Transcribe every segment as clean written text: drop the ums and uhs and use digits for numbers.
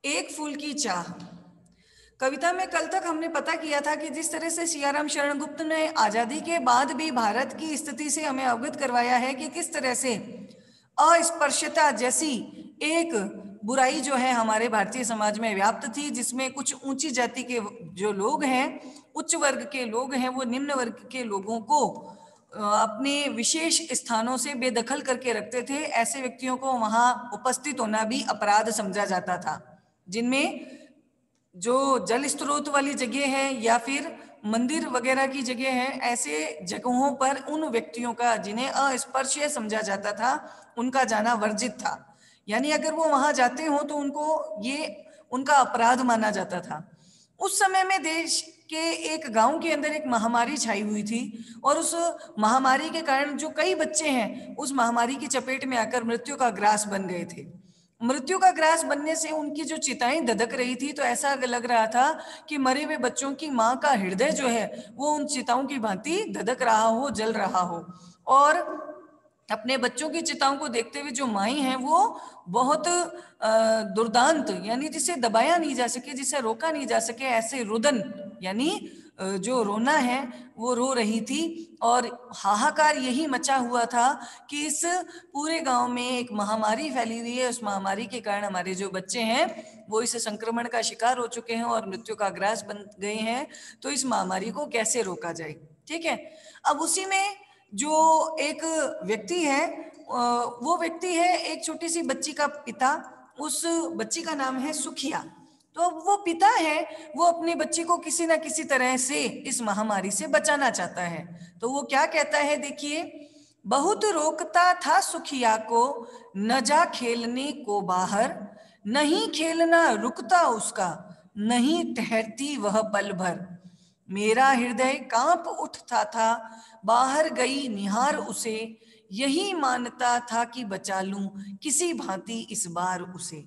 एक फूल की चाह। कविता में कल तक हमने पता किया था कि जिस तरह से सियाराम शरण गुप्त ने आजादी के बाद भी भारत की स्थिति से हमें अवगत करवाया है कि किस तरह से अस्पृश्यता जैसी एक बुराई जो है हमारे भारतीय समाज में व्याप्त थी, जिसमें कुछ ऊंची जाति के जो लोग हैं, उच्च वर्ग के लोग हैं, वो निम्न वर्ग के लोगों को अपने विशेष स्थानों से बेदखल करके रखते थे। ऐसे व्यक्तियों को वहां उपस्थित होना भी अपराध समझा जाता था, जिनमें जो जल स्रोत वाली जगह है या फिर मंदिर वगैरह की जगह है, ऐसे जगहों पर उन व्यक्तियों का जिन्हें अस्पृश्य समझा जाता था उनका जाना वर्जित था। यानी अगर वो वहां जाते हो तो उनको ये उनका अपराध माना जाता था। उस समय में देश के एक गांव के अंदर एक महामारी छाई हुई थी और उस महामारी के कारण जो कई बच्चे हैं उस महामारी की चपेट में आकर मृत्यु का ग्रास बन गए थे। मृत्यु का ग्रास बनने से उनकी जो चिताएं धधक रही थी, तो ऐसा लग रहा था कि मरे हुए बच्चों की माँ का हृदय जो है वो उन चिताओं की भांति धधक रहा हो, जल रहा हो। और अपने बच्चों की चिताओं को देखते हुए जो माई हैं वो बहुत दुर्दांत, यानी जिसे दबाया नहीं जा सके, जिसे रोका नहीं जा सके, ऐसे रुदन यानी जो रोना है वो रो रही थी। और हाहाकार यही मचा हुआ था कि इस पूरे गांव में एक महामारी फैली हुई है, उस महामारी के कारण हमारे जो बच्चे हैं वो इस संक्रमण का शिकार हो चुके हैं और मृत्यु का ग्रास बन गए हैं, तो इस महामारी को कैसे रोका जाए। ठीक है, अब उसी में जो एक व्यक्ति है, वो व्यक्ति है एक छोटी सी बच्ची का पिता। उस बच्ची का नाम है सुखिया। तो वो पिता है, वो अपनी बच्ची को किसी ना किसी तरह से इस महामारी से बचाना चाहता है। तो वो क्या कहता है, देखिए, बहुत रोकता था सुखिया को, न जा खेलने को बाहर, नहीं खेलना रुकता उसका, नहीं ठहरती वह पल भर। मेरा हृदय कांप उठता था, बाहर गई निहार उसे, यही मानता था कि बचा लूं किसी भांति इस बार उसे।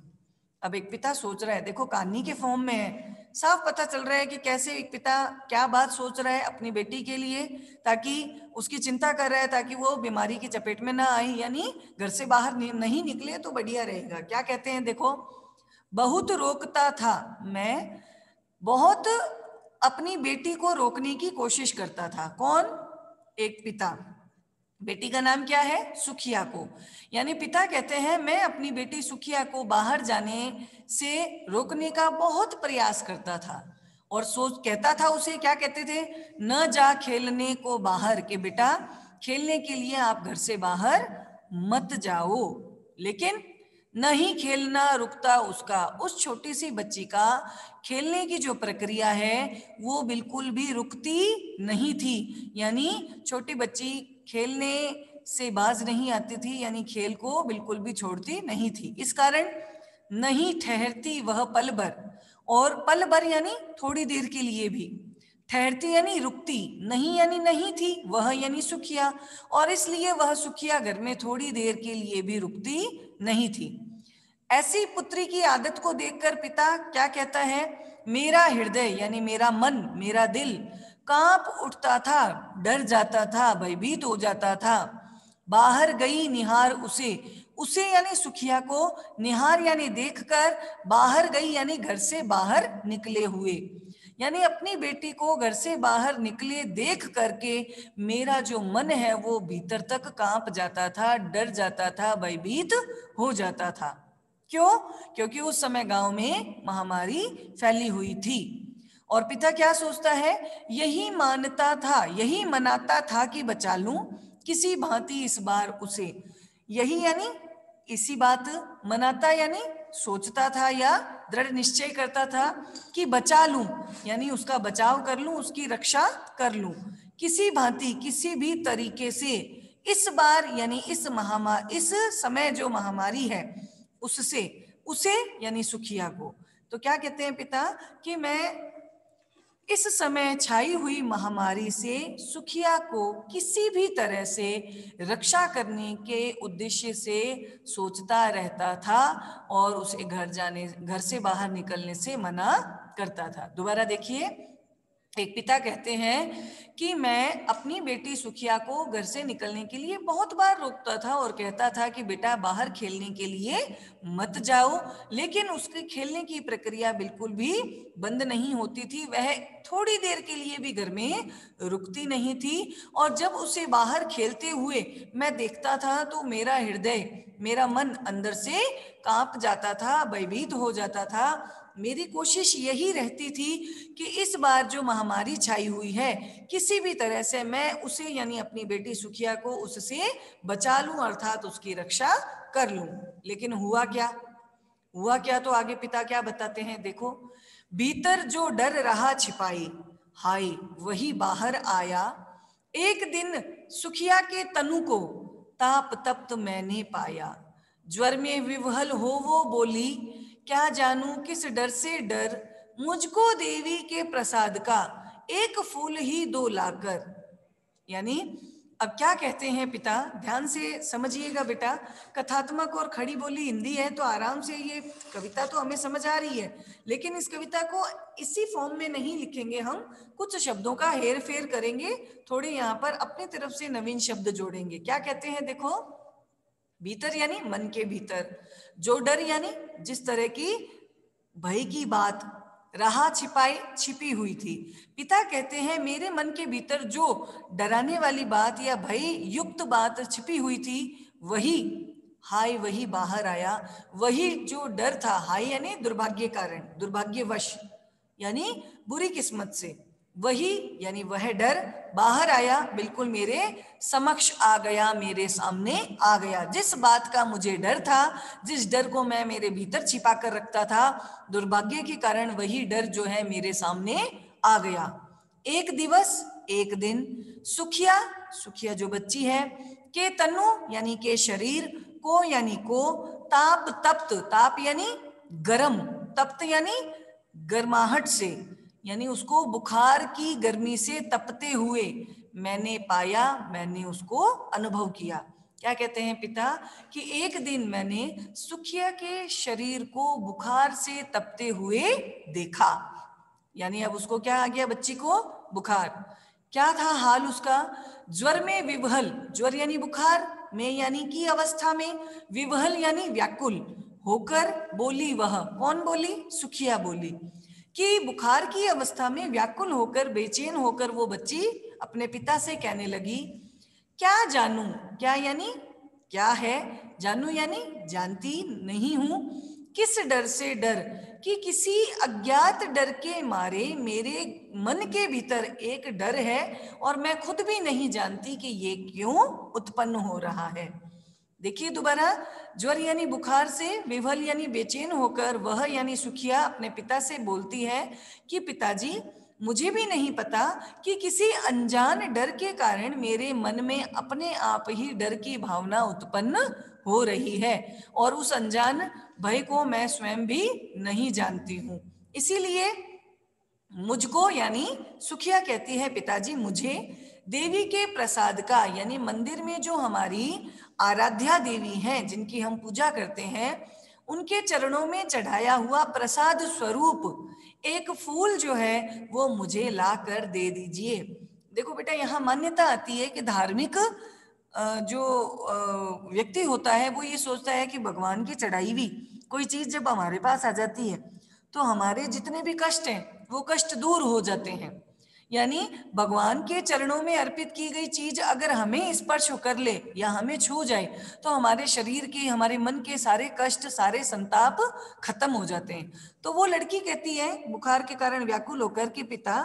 अब एक पिता सोच रहा है, देखो कहानी के फॉर्म में है, साफ पता चल रहा है कि कैसे एक पिता क्या बात सोच रहा है अपनी बेटी के लिए, ताकि उसकी चिंता कर रहा है ताकि वो बीमारी की चपेट में ना आए, यानी घर से बाहर नहीं निकले तो बढ़िया रहेगा। क्या कहते हैं, देखो, बहुत रोकता था मैं, बहुत अपनी बेटी को रोकने की कोशिश करता था। कौन? एक पिता। बेटी का नाम क्या है? सुखिया को। यानी पिता कहते हैं मैं अपनी बेटी सुखिया को बाहर जाने से रोकने का बहुत प्रयास करता था और सोच कहता था उसे, क्या कहते थे, न जा खेलने को बाहर, के बेटा खेलने के लिए आप घर से बाहर मत जाओ। लेकिन नहीं खेलना रुकता उसका, उस छोटी सी बच्ची का खेलने की जो प्रक्रिया है वो बिल्कुल भी रुकती नहीं थी। यानी छोटी बच्ची खेलने से बाज नहीं आती थी, यानी खेल को बिल्कुल भी छोड़ती नहीं थी। इस कारण नहीं ठहरती वह पल भर, और पल भर यानी थोड़ी देर के लिए भी, ठहरती यानी रुकती, नहीं यानी नहीं थी, वह यानी सुखिया, और इसलिए वह सुखिया घर में थोड़ी देर के लिए भी रुकती नहीं थी। ऐसी पुत्री की आदत को देखकर पिता क्या कहता है, मेरा हृदय यानी मेरा मन, मेरा दिल कांप उठता था, डर जाता था, भयभीत हो जाता था। बाहर गई निहार उसे, उसे यानी सुखिया को, निहार यानी देखकर, बाहर गई यानी घर से बाहर निकले हुए, यानी अपनी बेटी को घर से बाहर निकले देख करके मेरा जो मन है वो भीतर तक कांप जाता था, डर जाता था, भयभीत हो जाता था। क्यों? क्योंकि उस समय गांव में महामारी फैली हुई थी। और पिता क्या सोचता है, यही मानता था, यही मनाता था कि बचा लूं किसी भांति इस बार उसे। यही यानी इसी बात, मनाता यानी सोचता था या दृढ़ निश्चय करता था कि बचा लूं, यानी उसका बचाव कर लूं, उसकी रक्षा कर लूं किसी भांति, किसी भी तरीके से इस बार, यानी इस समय जो महामारी है उससे, उसे यानी सुखिया को। तो क्या कहते हैं पिता कि मैं इस समय छाई हुई महामारी से सुखिया को किसी भी तरह से रक्षा करने के उद्देश्य से सोचता रहता था और उसे घर से बाहर निकलने से मना करता था। दोबारा देखिए, एक पिता कहते हैं कि मैं अपनी बेटी सुखिया को घर से निकलने के लिए बहुत बार रोकता था और कहता था कि बेटा बाहर खेलने के लिए मत जाओ, लेकिन उसके खेलने की प्रक्रिया बिल्कुल भी बंद नहीं होती थी। वह थोड़ी देर के लिए भी घर में रुकती नहीं थी, और जब उसे बाहर खेलते हुए मैं देखता था तो मेरा हृदय, मेरा मन अंदर से कांप जाता था, भयभीत हो जाता था। मेरी कोशिश यही रहती थी कि इस बार जो महामारी छाई हुई है, किसी भी तरह से मैं उसे यानी अपनी बेटी सुखिया को उससे बचा लूं, अर्थात उसकी रक्षा कर लूं। लेकिन हुआ क्या? हुआ क्या तो आगे पिता क्या बताते हैं, देखो। भीतर जो डर रहा छिपाई, हाय वही बाहर आया। एक दिन सुखिया के तनु को ताप तप्त मैंने पाया। ज्वर में विवहल हो वो बोली, क्या जानूं किस डर से डर, मुझको देवी के प्रसाद का एक फूल ही दो लाकर। यानी अब क्या कहते हैं पिता, ध्यान से समझिएगा बेटा। कथात्मक और खड़ी बोली हिंदी है तो आराम से ये कविता तो हमें समझ आ रही है, लेकिन इस कविता को इसी फॉर्म में नहीं लिखेंगे हम, कुछ शब्दों का हेर फेर करेंगे, थोड़े यहाँ पर अपनी तरफ से नवीन शब्द जोड़ेंगे। क्या कहते हैं देखो, भीतर यानी मन के भीतर, जो डर यानी जिस तरह की भय की बात, रहा छिपाई छिपी हुई थी। पिता कहते हैं मेरे मन के भीतर जो डराने वाली बात या भय युक्त बात छिपी हुई थी, वही हाय वही बाहर आया। वही जो डर था, हाय यानी दुर्भाग्य कारण, दुर्भाग्यवश यानी बुरी किस्मत से, वही यानी वह डर बाहर आया, बिल्कुल मेरे समक्ष आ गया, मेरे सामने आ गया। जिस बात का मुझे डर था, जिस डर को मैं मेरे भीतर छिपा कर रखता था, दुर्भाग्य के कारण वही डर जो है मेरे सामने आ गया। एक दिवस, एक दिन, सुखिया, सुखिया जो बच्ची है, के तनु यानी के शरीर, को यानी को, ताप तप्त, ताप यानी गरम, तप्त यानी गर्माहट से, यानी उसको बुखार की गर्मी से तपते हुए मैंने पाया, मैंने उसको अनुभव किया। क्या कहते हैं पिता कि एक दिन मैंने सुखिया के शरीर को बुखार से तपते हुए देखा। यानी अब उसको क्या आ गया, बच्ची को बुखार। क्या था हाल उसका? ज्वर में विवहल, ज्वर यानी बुखार, में यानी की अवस्था में, विवहल यानी व्याकुल होकर बोली। वह कौन बोली? सुखिया बोली कि बुखार की अवस्था में व्याकुल होकर, बेचैन होकर वो बच्ची अपने पिता से कहने लगी, क्या जानूं, क्या यानी क्या है, जानू यानी जानती नहीं हूं, किस डर से डर, कि किसी अज्ञात डर के मारे मेरे मन के भीतर एक डर है और मैं खुद भी नहीं जानती कि ये क्यों उत्पन्न हो रहा है। देखिए दोबारा, ज्वर यानी बुखार से, विवल यानी बेचैन होकर, वह यानी सुखिया अपने पिता से बोलती है कि पिताजी मुझे भी नहीं पता कि किसी अनजान डर के कारण मेरे मन में अपने आप ही डर की भावना उत्पन्न हो रही है, और उस अनजान भय को मैं स्वयं भी नहीं जानती हूं। इसीलिए मुझको, यानी सुखिया कहती है पिताजी मुझे देवी के प्रसाद का, यानी मंदिर में जो हमारी आराध्या देवी हैं, जिनकी हम पूजा करते हैं, उनके चरणों में चढ़ाया हुआ प्रसाद स्वरूप एक फूल जो है वो मुझे ला कर दे दीजिए। देखो बेटा, यहाँ मान्यता आती है कि धार्मिक जो व्यक्ति होता है वो ये सोचता है कि भगवान की चढ़ाई हुई कोई चीज जब हमारे पास आ जाती है तो हमारे जितने भी कष्ट हैं वो कष्ट दूर हो जाते हैं। यानी भगवान के चरणों में अर्पित की गई चीज अगर हमें स्पर्श कर ले या हमें छू जाए तो हमारे शरीर के, हमारे मन के सारे कष्ट, सारे संताप खत्म हो जाते हैं। तो वो लड़की कहती है बुखार के कारण व्याकुल होकर कि पिता,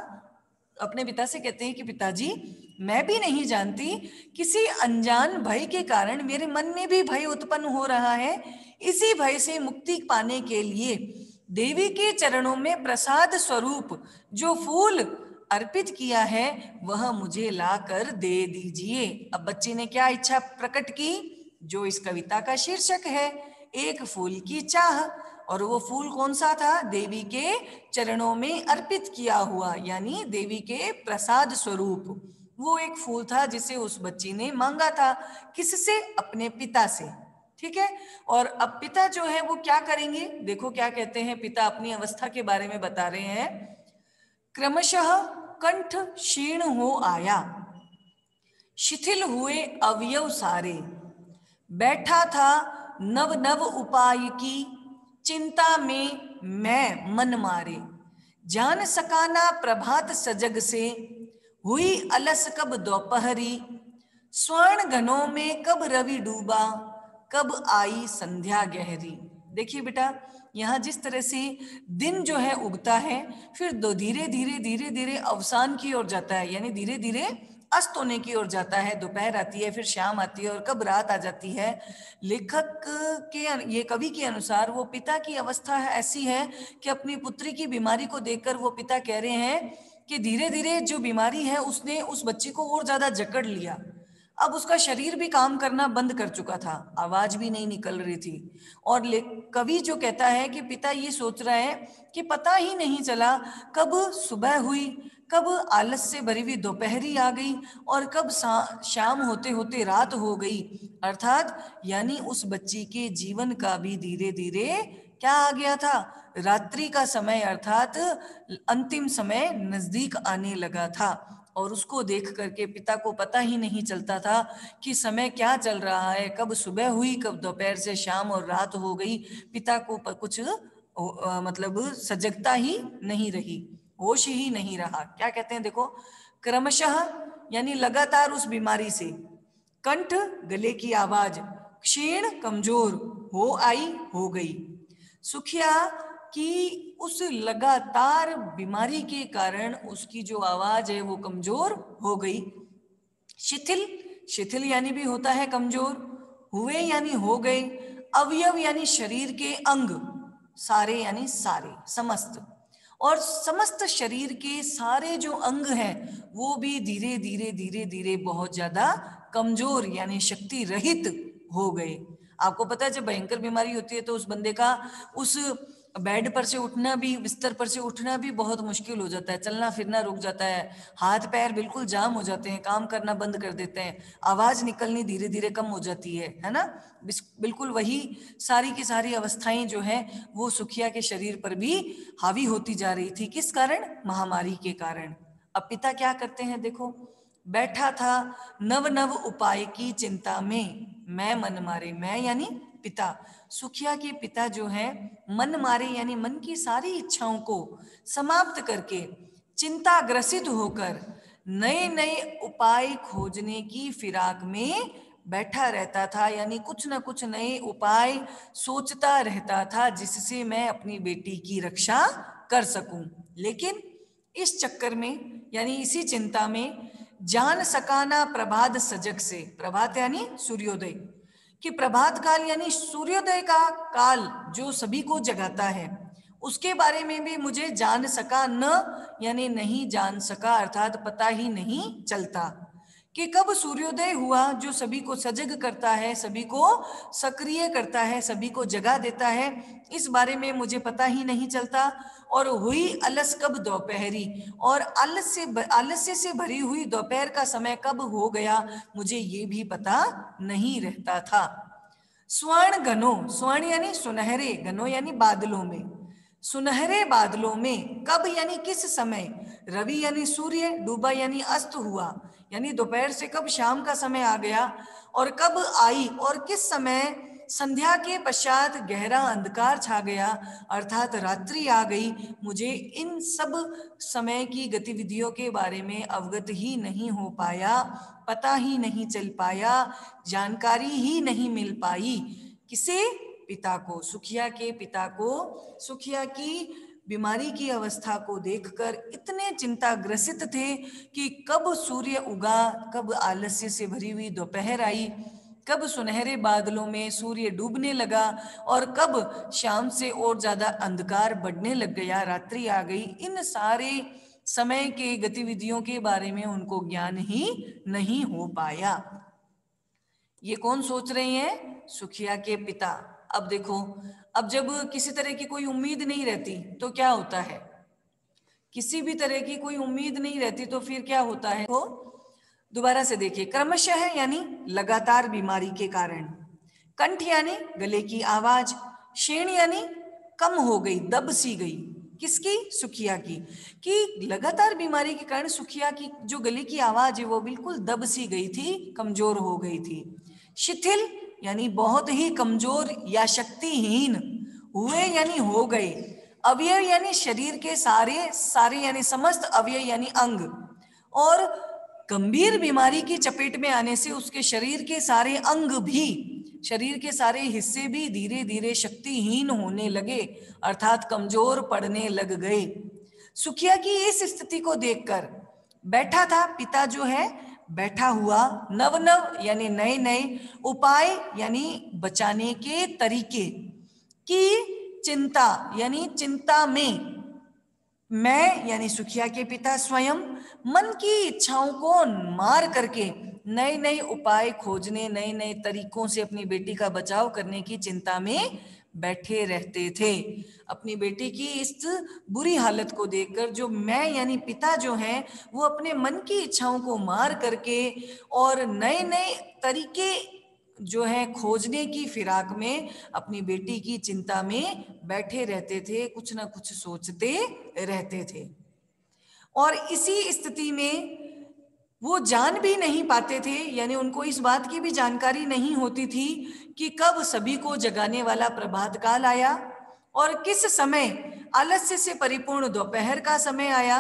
अपने पिता से कहते हैं कि पिताजी मैं भी नहीं जानती, किसी अनजान भय के कारण मेरे मन में भी भय उत्पन्न हो रहा है। इसी भय से मुक्ति पाने के लिए देवी के चरणों में प्रसाद स्वरूप जो फूल अर्पित किया है वह मुझे लाकर दे दीजिए। अब बच्चे ने क्या इच्छा प्रकट की, जो इस कविता का शीर्षक है, एक फूल की चाह। और वो फूल कौन सा था? देवी के चरणों में अर्पित किया हुआ, यानी देवी के प्रसाद स्वरूप वो एक फूल था जिसे उस बच्ची ने मांगा था। किससे? अपने पिता से। ठीक है। और अब पिता जो है वो क्या करेंगे, देखो क्या कहते हैं पिता, अपनी अवस्था के बारे में बता रहे हैं। क्रमशः कंठ क्षीण हो आया, शिथिल हुए अवयव सारे, बैठा था नव नव उपाय की, चिंता में मैं मन मारे, जान सका ना प्रभात सजग से, हुई अलस कब दोपहरी, स्वर्ण घनों में कब रवि डूबा, कब आई संध्या गहरी। देखिए बेटा, यहाँ जिस तरह से दिन जो है उगता है, फिर दो धीरे धीरे धीरे धीरे अवसान की ओर जाता है, यानी धीरे धीरे अस्त होने की ओर जाता है, दोपहर आती है, फिर शाम आती है और कब रात आ जाती है। लेखक के, ये कवि के अनुसार वो पिता की अवस्था ऐसी है कि अपनी पुत्री की बीमारी को देखकर वो पिता कह रहे हैं कि धीरे धीरे जो बीमारी है उसने उस बच्ची को और ज्यादा जकड़ लिया। अब उसका शरीर भी काम करना बंद कर चुका था, आवाज भी नहीं निकल रही थी। और कवि जो कहता है कि पिता ये सोच रहा है कि पता ही नहीं चला कब सुबह हुई, कब आलस से भरी हुई दोपहरी आ गई और कब शाम होते होते रात हो गई। अर्थात यानी उस बच्ची के जीवन का भी धीरे धीरे क्या आ गया था, रात्रि का समय, अर्थात अंतिम समय नजदीक आने लगा था। और उसको देख करके पिता को पता ही नहीं चलता था कि समय क्या चल रहा है, कब सुबह हुई, कब दोपहर से शाम और रात हो गई। पिता को कुछ मतलब सजगता ही नहीं रही, होश ही नहीं रहा। क्या कहते हैं देखो, क्रमशः यानी लगातार उस बीमारी से, कंठ गले की आवाज, क्षीण कमजोर, हो आई हो गई। सुखिया कि उस लगातार बीमारी के कारण उसकी जो आवाज है वो कमजोर हो गई। शिथिल, शिथिल यानी भी होता है कमजोर, हुए यानी हो गए, अवयव यानी शरीर के अंग, सारे यानी सारे समस्त, और समस्त शरीर के सारे जो अंग हैं वो भी धीरे धीरे धीरे धीरे बहुत ज्यादा कमजोर यानी शक्ति रहित हो गए। आपको पता है जब भयंकर बीमारी होती है तो उस बंदे का उस बेड पर से उठना भी, बिस्तर पर से उठना भी बहुत मुश्किल हो जाता है, चलना फिरना रुक जाता है, हाथ पैर बिल्कुल जाम हो जाते हैं, काम करना बंद कर देते हैं, आवाज निकलनी धीरे धीरे कम हो जाती है ना। बिल्कुल वही सारी की सारी अवस्थाएं जो है वो सुखिया के शरीर पर भी हावी होती जा रही थी। किस कारण? महामारी के कारण। अब पिता क्या करते हैं देखो, बैठा था नव नव उपाय की चिंता में, मैं मन मारे, मैं यानी पिता, सुखिया के पिता जो है मन मारे यानी मन की सारी इच्छाओं को समाप्त करके चिंता ग्रसित होकर नए नए उपाय खोजने की फिराक में बैठा रहता था, यानी कुछ ना कुछ नए उपाय सोचता रहता था जिससे मैं अपनी बेटी की रक्षा कर सकूं। लेकिन इस चक्कर में यानी इसी चिंता में जान सकाना प्रभात सजग से, प्रभात यानी सूर्योदय, कि प्रभात काल यानी सूर्योदय का काल जो सभी को जगाता है उसके बारे में भी मुझे जान सका न, यानी नहीं जान सका, अर्थात पता ही नहीं चलता कि कब सूर्योदय हुआ जो सभी को सजग करता है, सभी को सक्रिय करता है, सभी को जगा देता है, इस बारे में मुझे पता ही नहीं चलता। और हुई अलस कब दोपहरी, और आलस्य से भरी हुई दोपहर का समय कब हो गया मुझे ये भी पता नहीं रहता था। स्वर्ण घनों, स्वर्ण यानी सुनहरे, घनों यानी बादलों में, सुनहरे बादलों में कब यानी किस समय, रवि यानी सूर्य, डूबा यानी अस्त हुआ, यानी दोपहर से कब शाम का समय आ गया, और कब आई और किस समय संध्या के पश्चात गहरा अंधकार छा गया, अर्थात रात्रि आ गई। मुझे इन सब समय की गतिविधियों के बारे में अवगत ही नहीं हो पाया, पता ही नहीं चल पाया, जानकारी ही नहीं मिल पाई। किसे? पिता को, सुखिया के पिता को। सुखिया की बीमारी की अवस्था को देखकर इतने चिंताग्रसित थे कि कब सूर्य उगा, कब आलस्य से भरी हुई दोपहर आई, कब सुनहरे बादलों में सूर्य डूबने लगा, और कब शाम से और ज्यादा अंधकार बढ़ने लग गया, रात्रि आ गई। इन सारे समय के गतिविधियों के बारे में उनको ज्ञान ही नहीं हो पाया। ये कौन सोच रहे हैं? सुखिया के पिता। अब देखो, अब जब किसी तरह की कोई उम्मीद नहीं रहती तो क्या होता है, किसी भी तरह की कोई उम्मीद नहीं रहती तो फिर क्या होता है? वो दोबारा से देखिए, क्रमशः यानी लगातार बीमारी के कारण, कंठ यानी गले की आवाज, क्षीण यानी कम हो गई, दब सी गई, किसकी? सुखिया की। कि लगातार बीमारी के कारण सुखिया की जो गले की आवाज है वो बिल्कुल दब सी गई थी, कमजोर हो गई थी। शिथिल यानी बहुत ही कमजोर या शक्तिहीन, हुए यानी हो गए, अवयव यानी शरीर के सारे सारे यानी समस्त अवयव यानी अंग, और गंभीर बीमारी की चपेट में आने से उसके शरीर के सारे अंग भी, शरीर के सारे हिस्से भी धीरे धीरे शक्तिहीन होने लगे, अर्थात कमजोर पड़ने लग गए। सुखिया की इस स्थिति को देखकर बैठा था पिता जो है, बैठा हुआ नव नव यानी नए नए उपाय यानी बचाने के तरीके की चिंता यानी चिंता में मैं यानी सुखिया के पिता स्वयं मन की इच्छाओं को मार करके नए नए उपाय खोजने, नए नए तरीकों से अपनी बेटी का बचाव करने की चिंता में बैठे रहते थे। अपनी बेटी की इस बुरी हालत को देखकर जो मैं यानी पिता जो हैं वो अपने मन की इच्छाओं को मार करके और नए नए तरीके जो है खोजने की फिराक में अपनी बेटी की चिंता में बैठे रहते थे, कुछ ना कुछ सोचते रहते थे। और इसी स्थिति में वो जान भी नहीं पाते थे, यानी उनको इस बात की भी जानकारी नहीं होती थी कि कब सभी को जगाने वाला प्रभात काल आया और किस समय आलस्य से परिपूर्ण दोपहर का समय आया।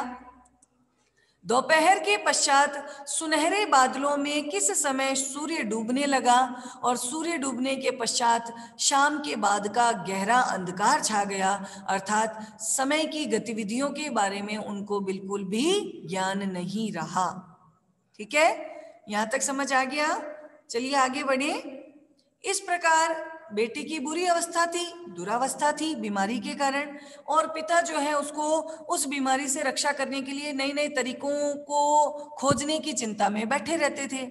दोपहर के पश्चात सुनहरे बादलों में किस समय सूर्य डूबने लगा और सूर्य डूबने के पश्चात शाम के बाद का गहरा अंधकार छा गया, अर्थात समय की गतिविधियों के बारे में उनको बिल्कुल भी ज्ञान नहीं रहा। ठीक है, यहां तक समझ आ गया? चलिए आगे बढ़े। इस प्रकार बेटी की बुरी अवस्था थी, दुरावस्था थी बीमारी के कारण, और पिता जो है उसको उस बीमारी से रक्षा करने के लिए नए नए तरीकों को खोजने की चिंता में बैठे रहते थे।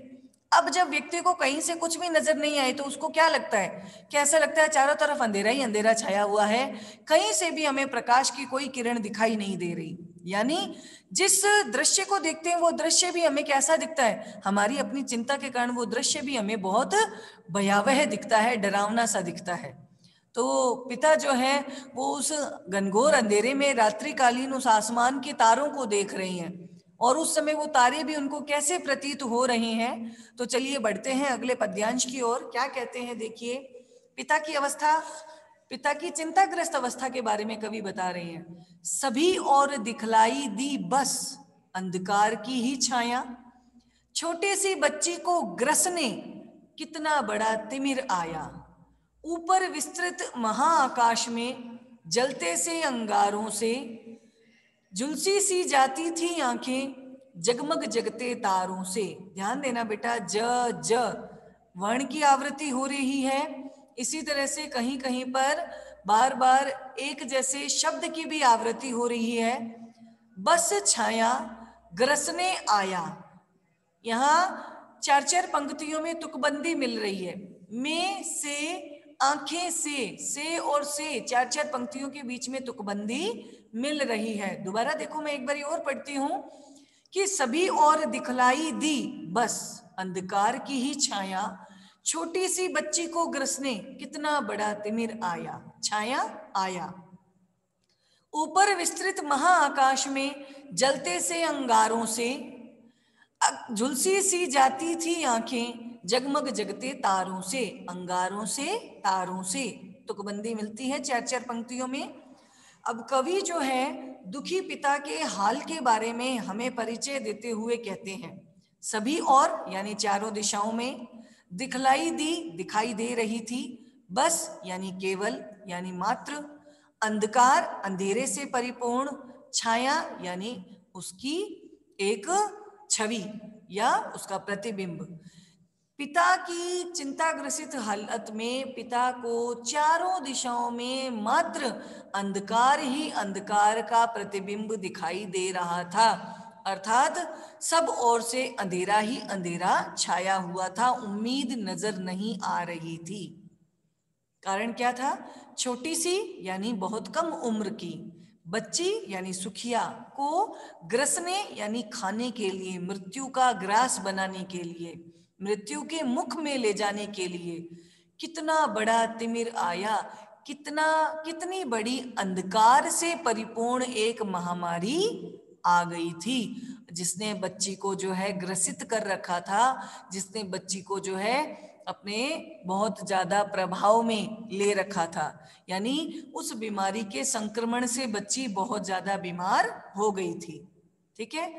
अब जब व्यक्ति को कहीं से कुछ भी नजर नहीं आए तो उसको क्या लगता है? कैसा लगता है? चारों तरफ अंधेरा ही अंधेरा छाया हुआ है, कहीं से भी हमें प्रकाश की कोई किरण दिखाई नहीं दे रही। यानी जिस दृश्य को देखते हैं वो दृश्य भी हमें कैसा दिखता है? हमारी अपनी चिंता के कारण वो दृश्य भी हमें बहुत भयावह दिखता है, डरावना सा दिखता है। तो पिता जो है वो उस घनघोर अंधेरे में रात्रिकालीन उस आसमान के तारों को देख रहे हैं, और उस समय वो तारे भी उनको कैसे प्रतीत हो रहे हैं। तो चलिए बढ़ते हैं अगले पद्यांश की ओर। क्या कहते हैं देखिए, पिता की अवस्था, पिता की चिंताग्रस्त अवस्था के बारे में कवि बता रहे हैं। सभी और दिखलाई दी बस अंधकार की ही छाया, छोटे सी बच्ची को ग्रसने कितना बड़ा तिमिर आया, ऊपर विस्तृत महाआकाश में जलते से अंगारों से झुलसी सी जाती थी आंखें जगमग जगते तारों से। ध्यान देना बेटा, ज वर्ण की आवृत्ति हो रही है, इसी तरह से कहीं कहीं पर बार बार एक जैसे शब्द की भी आवृत्ति हो रही है। बस छाया ग्रसने आया, यहाँ चार चार पंक्तियों में तुकबंदी मिल रही है। में से, आंखें से और से, चार चार पंक्तियों के बीच में तुकबंदी मिल रही है। दोबारा देखो, मैं एक बार और पढ़ती हूं कि सभी और दिखलाई दी बस अंधकार की ही छाया, छोटी सी बच्ची को ग्रसने कितना बड़ा तिमिर आया, छाया आया, ऊपर विस्तृत महाआकाश में जलते से अंगारों से झुलसी सी जाती थी आंखें जगमग जगते तारों से, अंगारों से तारों से, तुकबंदी मिलती है चार चार पंक्तियों में। अब कवि जो है दुखी पिता के हाल के बारे में हमें परिचय देते हुए कहते हैं, सभी और यानी चारों दिशाओं में, दिखलाई दी दिखाई दे रही थी, बस यानी केवल यानी मात्र, अंधकार अंधेरे से परिपूर्ण, छाया यानी उसकी एक छवि या उसका प्रतिबिंब। पिता की चिंताग्रसित हालत में पिता को चारों दिशाओं में मात्र अंधकार ही अंधकार का प्रतिबिंब दिखाई दे रहा था, अर्थात सब ओर से अंधेरा ही अंधेरा छाया हुआ था, उम्मीद नजर नहीं आ रही थी। कारण क्या था? छोटी सी यानी बहुत कम उम्र की बच्ची यानी सुखिया को ग्रसने यानी खाने के लिए, मृत्यु का ग्रास बनाने के लिए, मृत्यु के मुख में ले जाने के लिए कितना बड़ा तिमिर आया, कितनी बड़ी अंधकार से परिपूर्ण एक महामारी आ गई थी, जिसने बच्ची को जो है ग्रसित कर रखा था, जिसने बच्ची को जो है अपने बहुत ज्यादा प्रभाव में ले रखा था। यानी उस बीमारी के संक्रमण से बच्ची बहुत ज्यादा बीमार हो गई थी। ठीक है।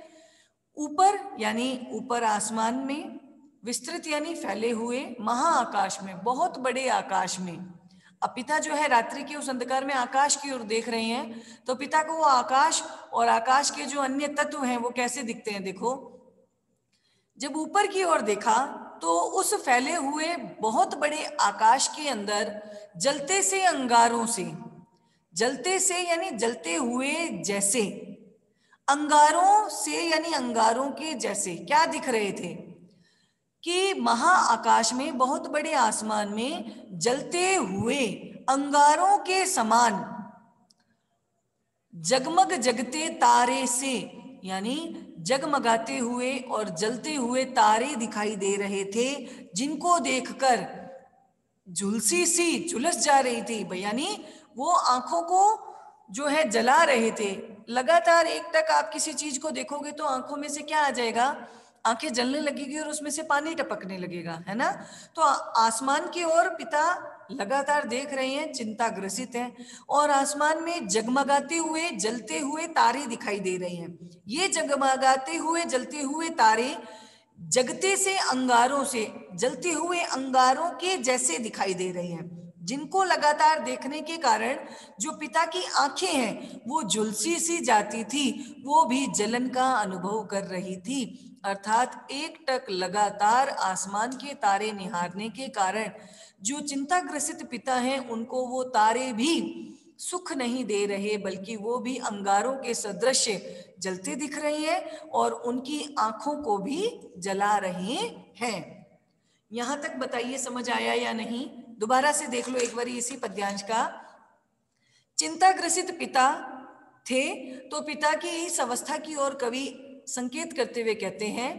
ऊपर यानी ऊपर आसमान में, विस्तृत यानी फैले हुए, महाआकाश में, बहुत बड़े आकाश में। अब पिता जो है रात्रि के उस अंधकार में आकाश की ओर देख रहे हैं, तो पिता को वो आकाश और आकाश के जो अन्य तत्व हैं वो कैसे दिखते हैं। देखो, जब ऊपर की ओर देखा तो उस फैले हुए बहुत बड़े आकाश के अंदर जलते से अंगारों से, जलते से यानी जलते हुए जैसे, अंगारों से यानी अंगारों के जैसे क्या दिख रहे थे कि महाआकाश में, बहुत बड़े आसमान में जलते हुए अंगारों के समान जगमग जगते तारे से, यानी जगमगाते हुए और जलते हुए तारे दिखाई दे रहे थे, जिनको देखकर झुलसी सी झुलस जा रही थी। यानी वो आंखों को जो है जला रहे थे। लगातार एक टक आप किसी चीज को देखोगे तो आंखों में से क्या आ जाएगा, आंखें जलने लगेगी और उसमें से पानी टपकने लगेगा, है ना। तो आसमान की ओर पिता लगातार देख रहे हैं, चिंताग्रसित हैं, और आसमान में जगमगाते हुए जलते हुए तारे दिखाई दे रहे हैं। ये जगमगाते हुए जलते हुए तारे जगते से अंगारों से, जलते हुए अंगारों के जैसे दिखाई दे रहे हैं, जिनको लगातार देखने के कारण जो पिता की आंखें हैं वो झुलसी सी जाती थी, वो भी जलन का अनुभव कर रही थी। अर्थात एक टक लगातार आसमान के तारे निहारने के कारण जो चिंताग्रसित पिता हैं उनको वो तारे भी सुख नहीं दे रहे, बल्कि वो भी अंगारों के सदृश जलते दिख रहे हैं और उनकी आंखों को भी जला रहे हैं। यहां तक बताइए समझ आया या नहीं। दोबारा से देख लो एक बार इसी पद्यांश का। चिंताग्रसित पिता थे, तो पिता की इस अवस्था की ओर कवि संकेत करते हुए कहते हैं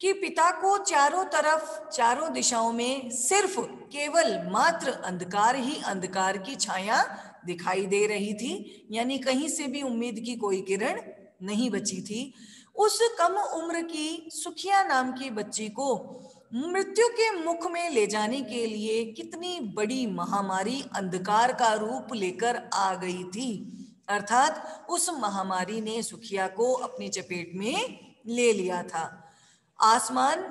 कि पिता को चारों तरफ, चारों दिशाओं में सिर्फ केवल मात्र अंधकार ही अंधकार की छाया दिखाई दे रही थी, यानी कहीं से भी उम्मीद की कोई किरण नहीं बची थी। उस कम उम्र की सुखिया नाम की बच्ची को मृत्यु के मुख में ले जाने के लिए कितनी बड़ी महामारी अंधकार का रूप लेकर आ गई थी। अर्थात उस महामारी ने सुखिया को अपनी चपेट में ले लिया था। आसमान,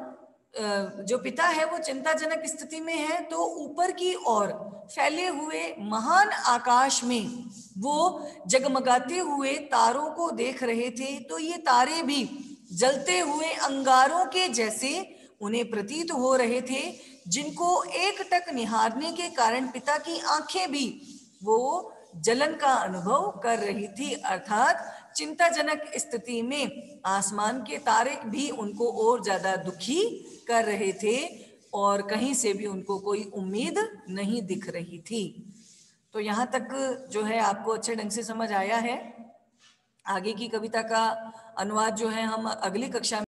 जो पिता है वो चिंताजनक स्थिति में है, तो ऊपर की ओर फैले हुए महान आकाश में वो जगमगाते हुए तारों को देख रहे थे, तो ये तारे भी जलते हुए अंगारों के जैसे उन्हें प्रतीत हो रहे थे, जिनको एक टक निहारने के कारण पिता की आंखें भी वो जलन का अनुभव कर रही थी। अर्थात चिंताजनक स्थिति में आसमान के तारे भी उनको और ज्यादा दुखी कर रहे थे और कहीं से भी उनको कोई उम्मीद नहीं दिख रही थी। तो यहाँ तक जो है आपको अच्छे ढंग से समझ आया है। आगे की कविता का अनुवाद जो है हम अगली कक्षा में